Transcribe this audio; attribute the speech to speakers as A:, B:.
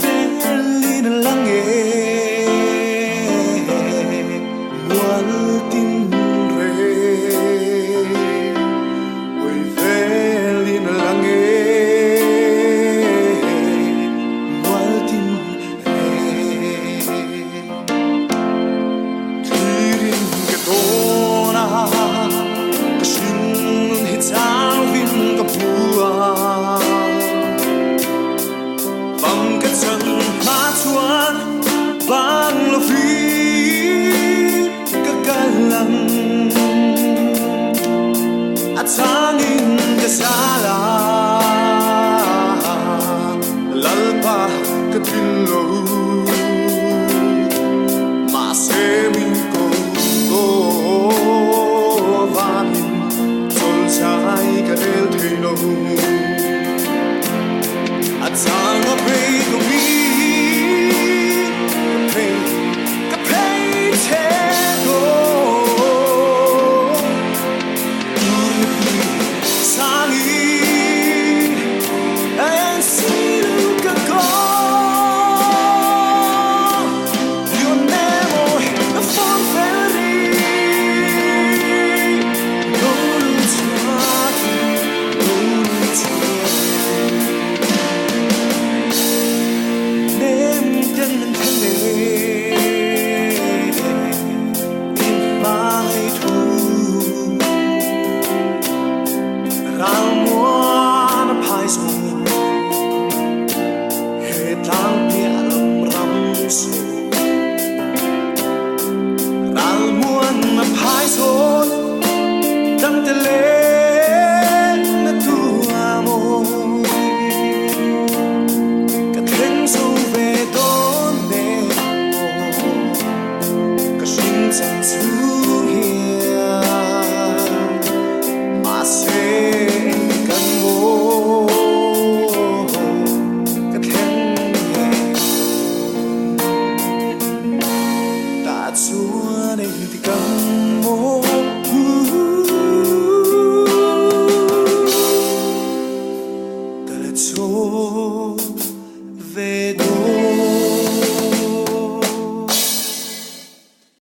A: Felin lange wal tin re oi felin lange wal tin re thirin ke tona ka shin hi chang vin ka pua chuan bang lo phi ka kalang at sangin ka sala lalpa ka pinlo ma se min ko to vamin tol sai ka del thilo at sang a pe ko mi Chúa này thì cầm môi